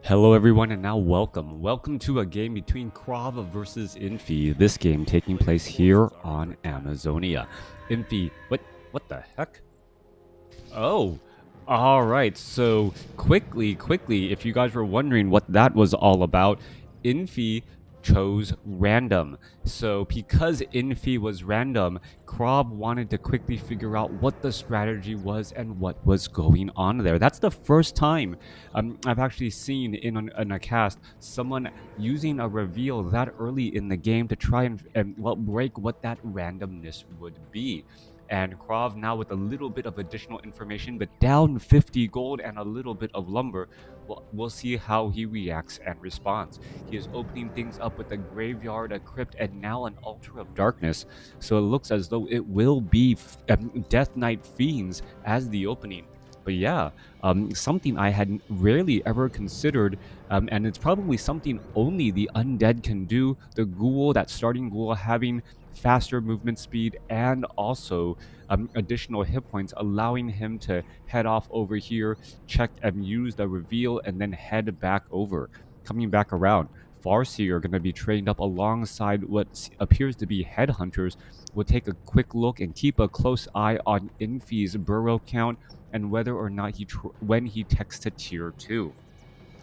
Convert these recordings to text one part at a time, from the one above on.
Hello everyone and now welcome to a game between KraV versus Infi. This game taking place here on Amazonia. Infi, what the heck? Oh, all right. So quickly, if you guys were wondering what that was all about, Infi chose random. So because Infi was random, KraV wanted to quickly figure out what the strategy was and what was going on there. That's the first time I've actually seen in a cast someone using a reveal that early in the game to try and break what that randomness would be. And KraV now with a little bit of additional information, but down 50 gold and a little bit of lumber. We'll see how he reacts and responds. He is opening things up with a graveyard, a crypt, and now an altar of darkness. So it looks as though it will be Death Knight Fiends as the opening. But yeah, something I had rarely ever considered, and it's probably something only the undead can do. The ghoul, that starting ghoul, having faster movement speed and also additional hit points, allowing him to head off over here, check and use the reveal, and then head back over. Coming back around, Farseer are going to be trained up alongside what appears to be headhunters. We'll take a quick look and keep a close eye on Infi's burrow count and whether or not when he techs to tier 2.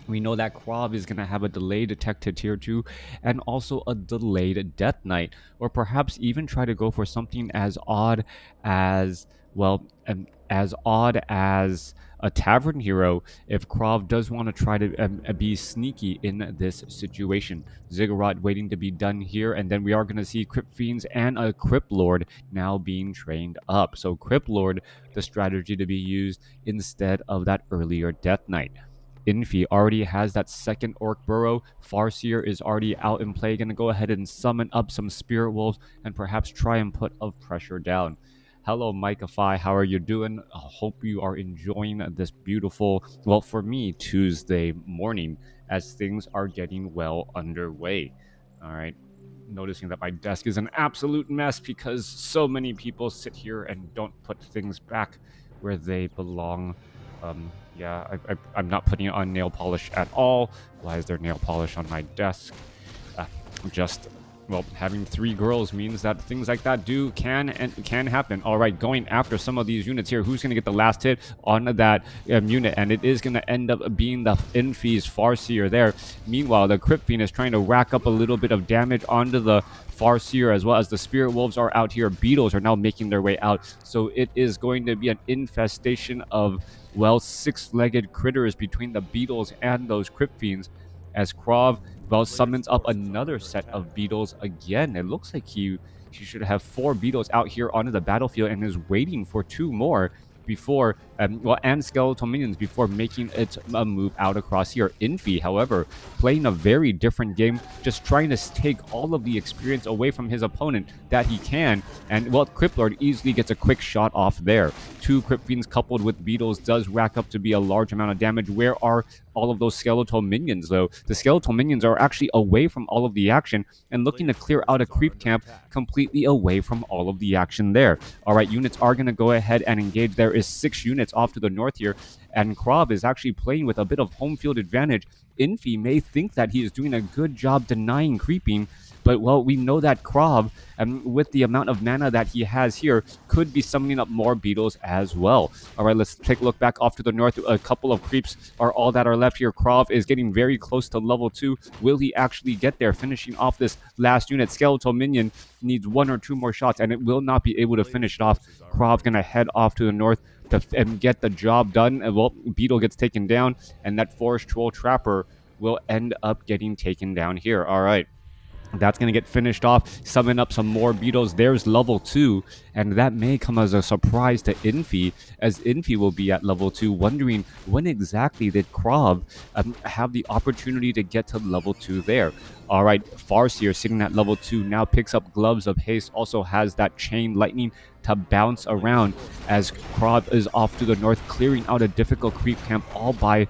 We know that KraV is going to have a delayed tech to tier 2 and also a delayed Death Knight, or perhaps even try to go for something as odd as, as odd as a Tavern Hero if KraV does want to try to be sneaky in this situation. Ziggurat waiting to be done here, and then we are going to see Crypt Fiends and a Crypt Lord now being trained up. So Crypt Lord, the strategy to be used instead of that earlier Death Knight. Infi already has that second Orc Burrow. Farseer is already out in play. Going to go ahead and summon up some Spirit Wolves and perhaps try and put of pressure down. Hello, Micafy. How are you doing? I hope you are enjoying this beautiful, well, for me, Tuesday morning as things are getting well underway. All right. Noticing that my desk is an absolute mess because so many people sit here and don't put things back where they belong. Yeah, I'm not putting on nail polish at all. Why is there nail polish on my desk? Just, well, having 3 girls means that things like that can happen. All right, going after some of these units here. Who's going to get the last hit on that unit? And it is going to end up being the Infi's Farseer there. Meanwhile, the Crypt Fiend is trying to rack up a little bit of damage onto the Farseer, as well as the Spirit Wolves are out here. Beetles are now making their way out. So it is going to be an infestation of, well, 6-legged critters between the beetles and those Crypt Fiends, as KraV, well, summons up another set of beetles again. It looks like he should have 4 beetles out here onto the battlefield and is waiting for 2 more before, and skeletal minions before making it a move out across here. Infi, however, playing a very different game, just trying to take all of the experience away from his opponent that he can, and, well, Crypt Lord easily gets a quick shot off there. 2 Crypt Fiends coupled with beetles does rack up to be a large amount of damage. Where are all of those skeletal minions, though? The skeletal minions are actually away from all of the action and looking to clear out a creep camp completely away from all of the action there. All right, units are going to go ahead and engage. There is 6 units off to the north here, and KraV is actually playing with a bit of home field advantage. Infi may think that he is doing a good job denying creeping, but, well, we know that KraV, with the amount of mana that he has here, could be summoning up more beetles as well. All right, let's take a look back off to the north. A couple of creeps are all that are left here. KraV is getting very close to level 2. Will he actually get there? Finishing off this last unit. Skeletal minion needs 1 or 2 more shots, and it will not be able to finish it off. KraV's going to head off to the north and get the job done. And, well, Beetle gets taken down, and that Forest Troll Trapper will end up getting taken down here. All right. That's going to get finished off. Summon up some more beetles. There's level 2, and that may come as a surprise to Infi, as Infi will be at level 2, wondering when exactly did KraV have the opportunity to get to level 2 there. All right, Farseer sitting at level 2 now picks up Gloves of Haste, also has that Chain Lightning to bounce around as KraV is off to the north, clearing out a difficult creep camp all by,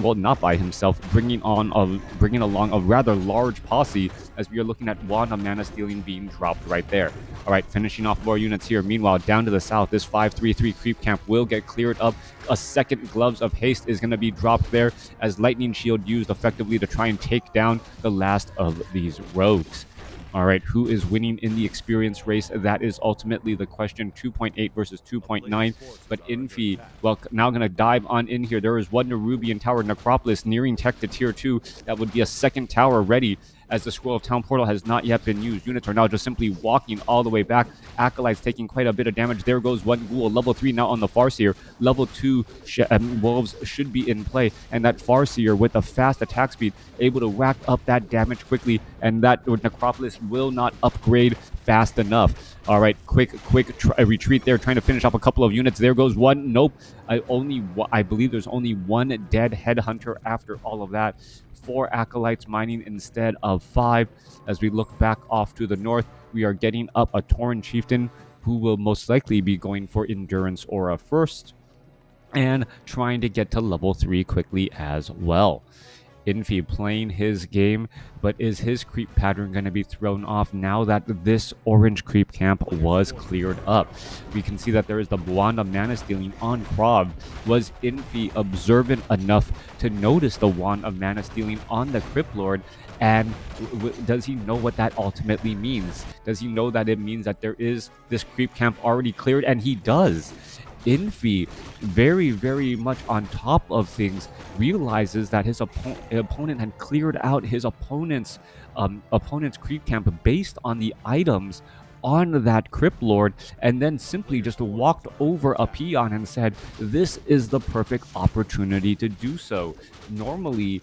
well, not by himself, bringing along a rather large posse as we are looking at Wand of Mana Stealing being dropped right there. All right, finishing off more units here. Meanwhile, down to the south, this 533 creep camp will get cleared up. A second Gloves of Haste is going to be dropped there as Lightning Shield used effectively to try and take down the last of these rogues. All right, who is winning in the experience race? That is ultimately the question. 2.8 versus 2.9. But Infi, well, now going to dive on in here. There is one Nerubian Tower, Necropolis, nearing tech to tier 2. That would be a second tower ready as the Scroll of Town portal has not yet been used. Units are now just simply walking all the way back. Acolytes taking quite a bit of damage. There goes one Ghoul. Level 3 now on the Farseer. Level 2 Wolves should be in play. And that Farseer with a fast attack speed, able to rack up that damage quickly. And that Necropolis will not upgrade fast enough. All right, quick retreat there, trying to finish off a couple of units. There goes one. Nope. I believe there's only one dead Headhunter after all of that. 4 Acolytes mining instead of 5. As we look back off to the north, we are getting up a Tauren Chieftain who will most likely be going for Endurance Aura first and trying to get to level 3 quickly as well. Infi playing his game, but is his creep pattern going to be thrown off now that this orange creep camp was cleared up? We can see that there is the Wand of Mana Stealing on KraV. Was Infi observant enough to notice the Wand of Mana Stealing on the Crypt Lord? And does he know what that ultimately means? Does he know that it means that there is this creep camp already cleared? And he does. Infi, very, very much on top of things, realizes that his opponent had cleared out his opponent's creep camp based on the items on that Crypt Lord, and then simply just walked over a peon and said, "This is the perfect opportunity to do so." Normally,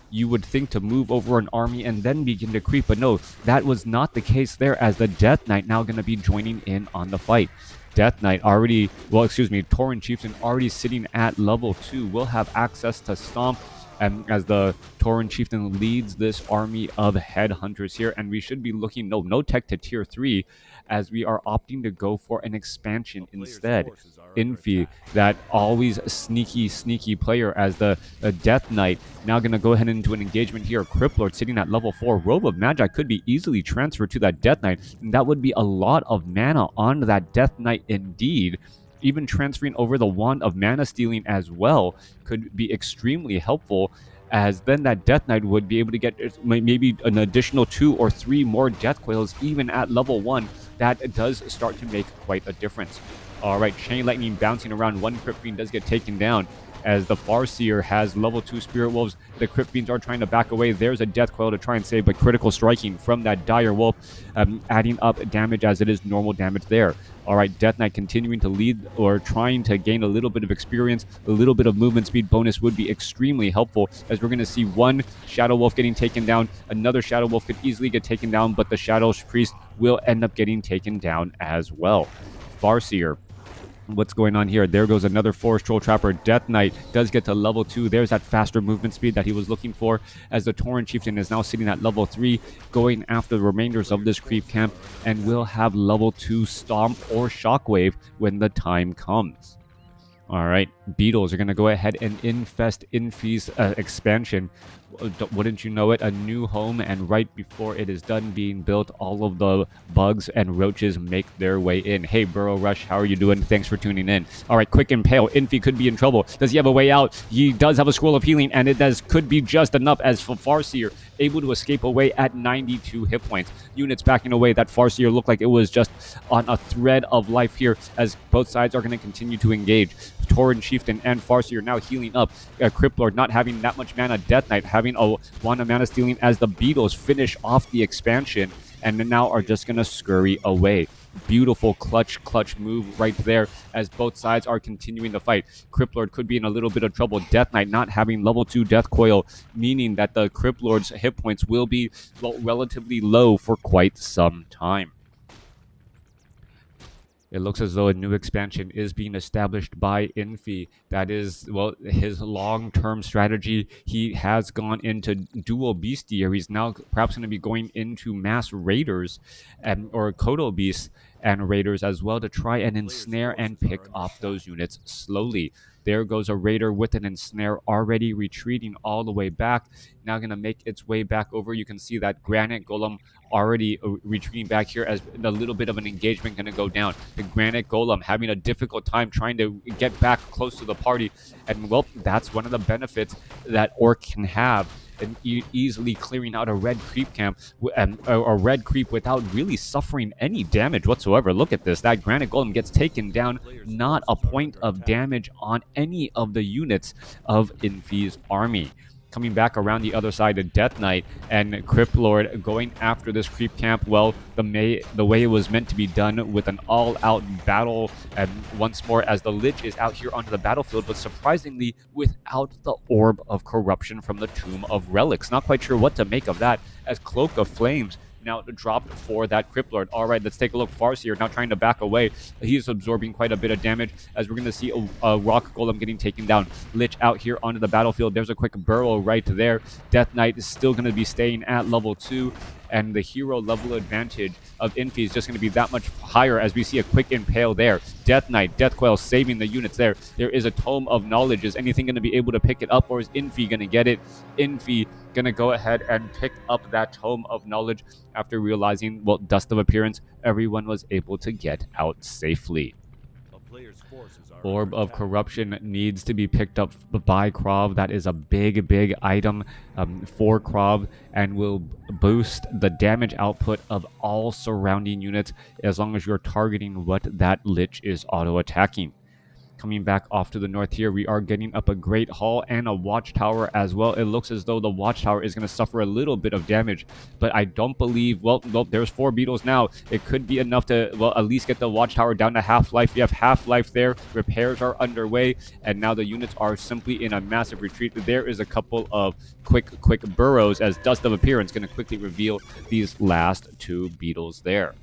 you would think to move over an army and then begin to creep, but no, that was not the case there, as the Death Knight now going to be joining in on the fight. Death Knight Tauren Chieftain already sitting at level 2 will have access to Stomp, and as the Tauren Chieftain leads this army of Headhunters here, and we should be looking, no tech to tier 3, as we are opting to go for an expansion instead. Infi, that always sneaky player, as the Death Knight now going to go ahead into an engagement here. Crypt Lord sitting at level 4. Robe of Magi could be easily transferred to that Death Knight, and that would be a lot of mana on that Death Knight indeed. Even transferring over the Wand of Mana Stealing as well could be extremely helpful, as then that Death Knight would be able to get maybe an additional 2 or 3 more Death Coils even at level 1. That does start to make quite a difference. All right, Chain Lightning bouncing around. One Crypt Fiend does get taken down, as the Farseer has level 2 Spirit Wolves. The Crypt Fiends are trying to back away. There's a Death Coil to try and save, but critical striking from that Dire Wolf, adding up damage as it is normal damage there. All right, Death Knight continuing to lead, or trying to gain a little bit of experience. A little bit of movement speed bonus would be extremely helpful, as we're going to see one Shadow Wolf getting taken down. Another Shadow Wolf could easily get taken down, but the Shadow Priest will end up getting taken down as well. Farseer, what's going on here? There goes another Forest Troll Trapper. Death Knight does get to level 2. There's that faster movement speed that he was looking for, as the Tauren Chieftain is now sitting at level 3, going after the remainders of this creep camp, and will have level 2 Stomp or Shockwave when the time comes. All right, Beetles are going to go ahead and infest Infi's expansion. Wouldn't you know it, a new home, and right before it is done being built, all of the bugs and roaches make their way in. Hey, Burrow Rush, how are you doing? Thanks for tuning in. All right, Quick Impale. Infi could be in trouble. Does he have a way out? He does have a Scroll of Healing, and it could be just enough, as for Farseer able to escape away at 92 hit points. Units backing away. That Farseer looked like it was just on a thread of life here, as both sides are going to continue to engage. Tauren Chieftain and Farseer now healing up. Crypt Lord not having that much mana. Death Knight having a Wand of Mana Stealing, as the Beetles finish off the expansion and now are just going to scurry away. Beautiful clutch move right there, as both sides are continuing the fight. Crypt Lord could be in a little bit of trouble. Death Knight not having level 2 Death Coil, meaning that the Crypt Lord's hit points will be relatively low for quite some time. It looks as though a new expansion is being established by Infi. That is, well, his long-term strategy. He has gone into dual bestiaries. Now perhaps going to be going into mass raiders or Kodo beasts. and raiders as well to try and ensnare and pick off those units slowly. There goes a raider with an ensnare already retreating all the way back. Now going to make its way back over. You can see that granite golem already retreating back here as a little bit of an engagement going to go down. The granite golem having a difficult time trying to get back close to the party. And well, that's one of the benefits that orc can have, and easily clearing out a red creep camp, a red creep without really suffering any damage whatsoever. Look at this. That granite golem gets taken down, not a point of damage on any of the units of Infi's army. Coming back around the other side of Death Knight and Crypt Lord going after this creep camp. Well, the way it was meant to be done, with an all-out battle, and once more as the Lich is out here onto the battlefield, but surprisingly without the Orb of Corruption from the Tomb of Relics. Not quite sure what to make of that, as Cloak of Flames now dropped for that Crypt Lord. All right, let's take a look. Farseer now trying to back away. He's absorbing quite a bit of damage, as we're going to see a rock golem getting taken down. Lich out here onto the battlefield. There's a quick burrow right there. Death Knight is still going to be staying at level 2, and the hero level advantage of Infi is just going to be that much higher, as we see a quick impale there. Death Knight, Death Coil saving the units there. There is a Tome of Knowledge. Is anything going to be able to pick it up, or is Infi going to get it? Infi going to go ahead and pick up that Tome of Knowledge after realizing, well, Dust of Appearance, everyone was able to get out safely. Orb of Corruption needs to be picked up by KraV. That is a big item for KraV, and will boost the damage output of all surrounding units as long as you're targeting what that Lich is auto-attacking. Coming back off to the north here, we are getting up a Great Hall and a Watchtower as well. It looks as though the Watchtower is going to suffer a little bit of damage, but I don't believe, well, there's 4 beetles now. It could be enough to, well, at least get the Watchtower down to half-life. You have half-life there. Repairs are underway, and now the units are simply in a massive retreat. There is a couple of quick burrows, as Dust of Appearance going to quickly reveal these last 2 beetles there.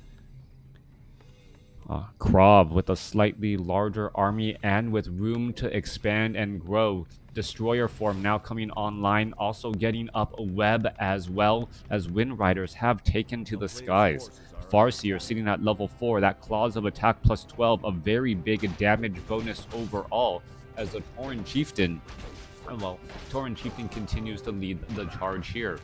KraV with a slightly larger army and with room to expand and grow. Destroyer form now coming online, also getting up web as well, as Wind Riders have taken to the skies. Farseer sitting at level 4, that Claws of Attack plus 12, a very big damage bonus overall, as the Tauren Chieftain, well, Tauren Chieftain continues to lead the charge here.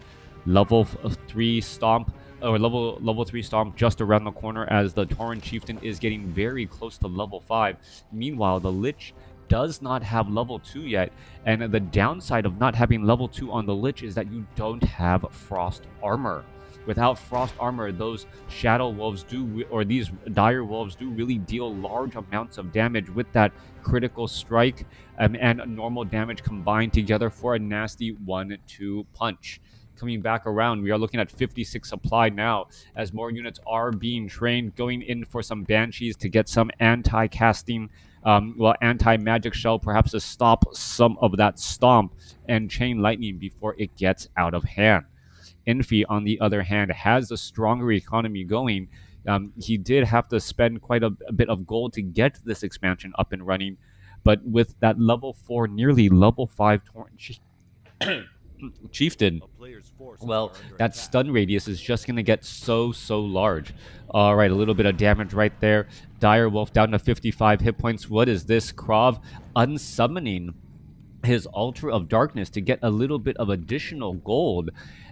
Level 3 Stomp, or level 3 Stomp just around the corner, as the Tauren Chieftain is getting very close to level 5. Meanwhile, the Lich does not have level 2 yet, and the downside of not having level 2 on the Lich is that you don't have Frost Armor. Without Frost Armor, those Shadow Wolves do, or these Dire Wolves do really deal large amounts of damage with that critical strike and normal damage combined together for a nasty 1-2 punch. Coming back around, we are looking at 56 supply now, as more units are being trained, going in for some Banshees to get some anti-casting, anti-magic shell, perhaps to stop some of that Stomp and Chain Lightning before it gets out of hand. Infi, on the other hand, has a stronger economy going. He did have to spend quite a bit of gold to get this expansion up and running, but with that level 4, nearly level 5 Chieftain, well, that stun radius is just going to get so large. All right, a little bit of damage right there. Dire Wolf down to 55 hit points. What is this? KraV unsummoning his Altar of Darkness to get a little bit of additional gold,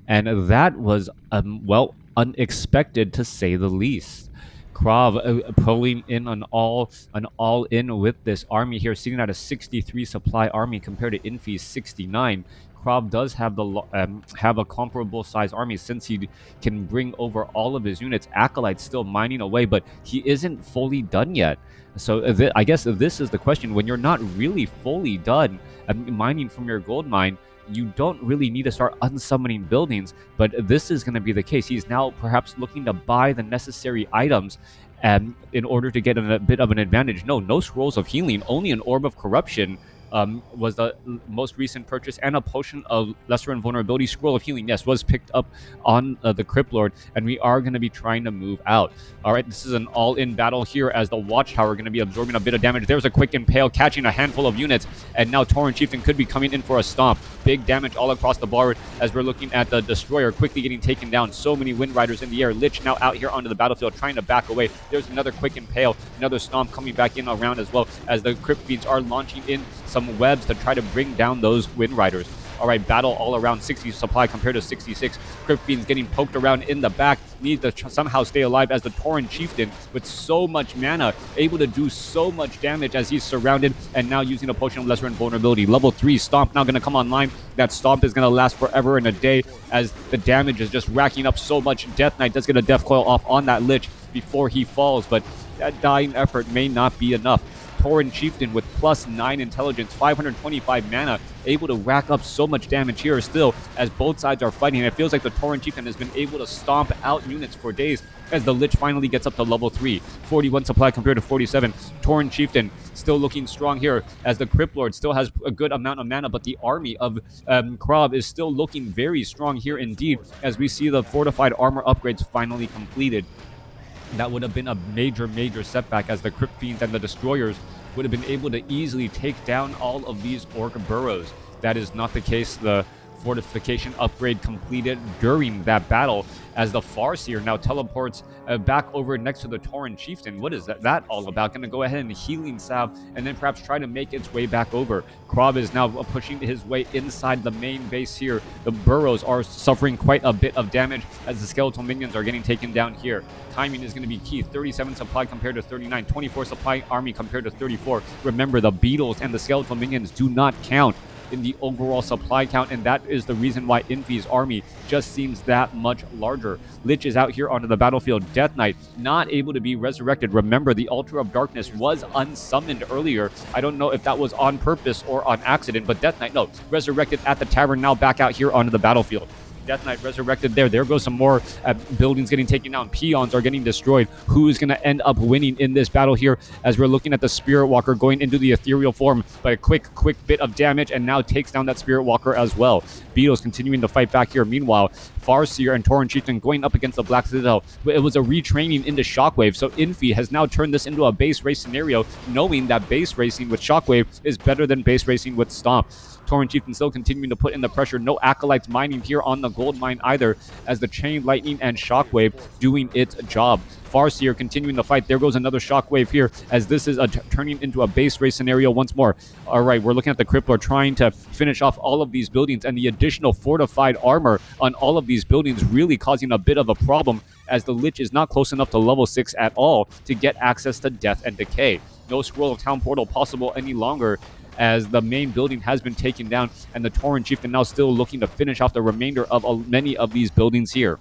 and that was, well, unexpected to say the least. KraV pulling in an all-in with this army here, sitting at a 63 supply army compared to Infi's 69. KraV does have a comparable size army, since he can bring over all of his units. Acolyte's still mining away, but he isn't fully done yet. So I guess this is the question. When you're not really fully done mining from your gold mine, you don't really need to start unsummoning buildings, but this is going to be the case. He's now perhaps looking to buy the necessary items in order to get a bit of an advantage. No Scrolls of Healing, only an Orb of Corruption. was the most recent purchase, and a potion of lesser invulnerability. Scroll of healing, yes, was picked up on the Crypt Lord, and we are going to be trying to move out. All right, this is an all-in battle here as the Watchtower going to be absorbing a bit of damage. There's a quick impale, catching a handful of units, and now Tauren Chieftain could be coming in for a stomp. Big damage all across the board as we're looking at the Destroyer quickly getting taken down. So many Wind Riders in the air. Lich now out here onto the battlefield trying to back away. There's another quick impale, another stomp coming back in around as well as the Crypt Fiends are launching in some webs to try to bring down those Wind Riders. All right, battle all around, 60 supply compared to 66. Crypt Fiends getting poked around in the back, need to somehow stay alive as the Tauren Chieftain with so much mana, able to do so much damage as he's surrounded, and now using a potion of lesser invulnerability. Level 3 Stomp now going to come online. That Stomp is going to last forever and a day as the damage is just racking up so much. Death Knight does get a Death Coil off on that Lich before he falls, but that dying effort may not be enough. Tauren Chieftain with +9 intelligence, 525 mana, able to rack up so much damage here still as both sides are fighting. It feels like the Tauren Chieftain has been able to stomp out units for days as the Lich finally gets up to level 3. 41 supply compared to 47. Tauren Chieftain still looking strong here as the Crypt Lord still has a good amount of mana, but the army of KraV is still looking very strong here indeed as we see the fortified armor upgrades finally completed. That would have been a major setback as the Crypt Fiends and the Destroyers would have been able to easily take down all of these Orc burrows. That is not the case. The fortification upgrade completed during that battle as the Farseer now teleports back over next to the Tauren Chieftain. What is that all about? Going to go ahead and healing salve and then perhaps try to make its way back over. KraV is now pushing his way inside the main base here. The burrows are suffering quite a bit of damage as the skeletal minions are getting taken down here. Timing is going to be key. 37 supply compared to 39. 24 supply army compared to 34. Remember, the beetles and the skeletal minions do not count in the overall supply count, and that is the reason why Infi's army just seems that much larger. Lich is out here onto the battlefield. Death Knight not able to be resurrected. Remember, the Altar of Darkness was unsummoned earlier. I don't know if that was on purpose or on accident, but Death Knight, no, resurrected at the tavern, now back out here onto the battlefield. Death Knight resurrected there. There goes some more buildings getting taken down. Peons are getting destroyed. Who's going to end up winning in this battle here as we're looking at the Spirit Walker going into the ethereal form, but a quick bit of damage and now takes down that Spirit Walker as well. Beetles continuing to fight back here. Meanwhile, Farseer and Tauren Chieftain going up against the Black Citadel. It was a retraining into Shockwave, so Infi has now turned this into a base race scenario, knowing that base racing with Shockwave is better than base racing with Stomp. Tauren Chieftain still continuing to put in the pressure. No Acolytes mining here on the gold mine either, as the Chain Lightning and Shockwave doing its job. Farseer continuing the fight. There goes another Shockwave here, as this is turning into a base race scenario once more. All right, we're looking at the Crypt Lord trying to finish off all of these buildings, and the additional fortified armor on all of these buildings really causing a bit of a problem, as the Lich is not close enough to level 6 at all to get access to Death and Decay. No Scroll of Town Portal possible any longer, as the main building has been taken down, and the Tauren Chieftain now still looking to finish off the remainder of many of these buildings here.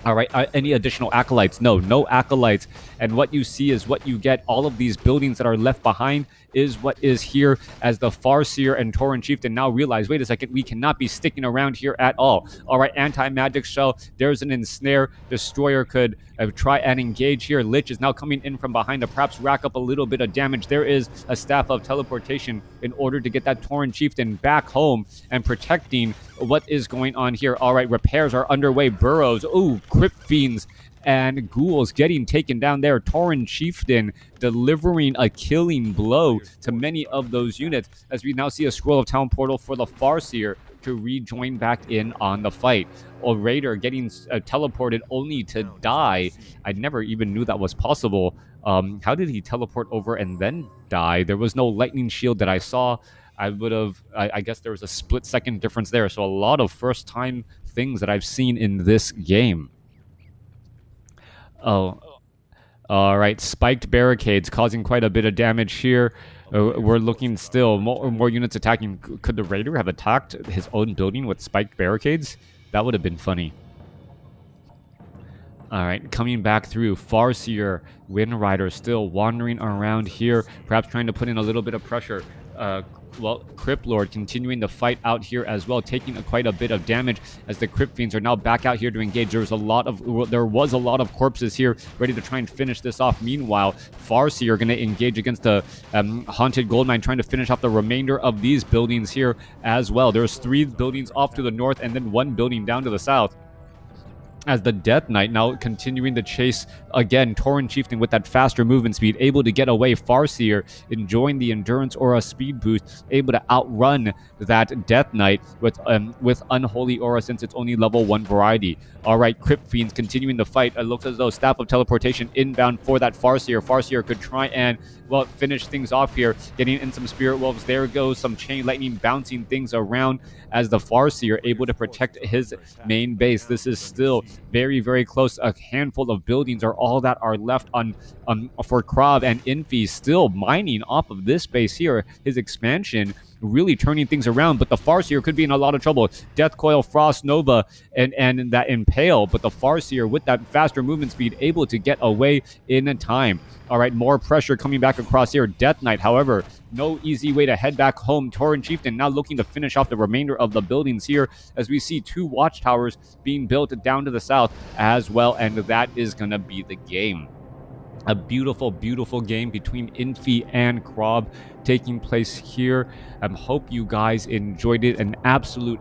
All right, any additional Acolytes? No Acolytes. And what you see is what you get. All of these buildings that are left behind is what is here, as the Farseer and Tauren Chieftain now realize, wait a second, we cannot be sticking around here at all. All right, anti-magic shell. There's an ensnare. Destroyer could try and engage here. Lich is now coming in from behind to perhaps rack up a little bit of damage. There is a Staff of Teleportation in order to get that Tauren Chieftain back home and protecting what is going on here. All right, repairs are underway. Burrows, ooh, Crypt Fiends and Ghouls getting taken down there. Tauren Chieftain delivering a killing blow to many of those units, as we now see a Scroll of Town Portal for the Farseer to rejoin back in on the fight. A Raider getting teleported only to die. I never even knew that was possible. How did he teleport over and then die? There was no lightning shield that I saw. I guess there was a split-second difference there. So a lot of first-time things that I've seen in this game. Oh, all right. Spiked barricades causing quite a bit of damage here. We're looking still. More units attacking. Could the Raider have attacked his own building with spiked barricades? That would have been funny. All right, coming back through. Farseer, Wind Rider still wandering around here, perhaps trying to put in a little bit of pressure. well, Crypt Lord continuing the fight out here as well, taking quite a bit of damage as the Crypt Fiends are now back out here to engage. There was a lot of corpses here ready to try and finish this off. Meanwhile, Farseer are going to engage against the Haunted Goldmine, trying to finish off the remainder of these buildings here as well. There's 3 buildings off to the north and then 1 building down to the south, as the Death Knight now continuing the chase again. Tauren Chieftain with that faster movement speed, able to get away. Farseer enjoying the Endurance Aura speed boost, able to outrun that Death Knight with Unholy Aura since it's only level 1 variety. All right, Crypt Fiends continuing the fight. It looks as though Staff of Teleportation inbound for that Farseer. Farseer could try and, well, finish things off here, getting in some Spirit Wolves. There goes some Chain Lightning bouncing things around as the Farseer able to protect his main base. This is still very, very close. A handful of buildings are all that are left on for KraV, and Infi still mining off of this base here. His expansion really turning things around, but the Farseer could be in a lot of trouble. Death Coil, Frost Nova, and that Impale, but the Farseer with that faster movement speed able to get away in time. All right, more pressure coming back across here. Death Knight, however, no easy way to head back home. Tauren Chieftain now looking to finish off the remainder of the buildings here, as we see 2 watchtowers being built down to the south as well, and that is going to be the game. A beautiful, beautiful game between Infi and KraV taking place here. Hope you guys enjoyed it. An absolute,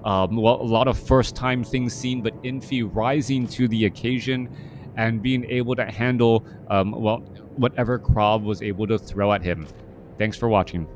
well, a lot of first-time things seen, but Infi rising to the occasion and being able to handle, well, whatever KraV was able to throw at him. Thanks for watching.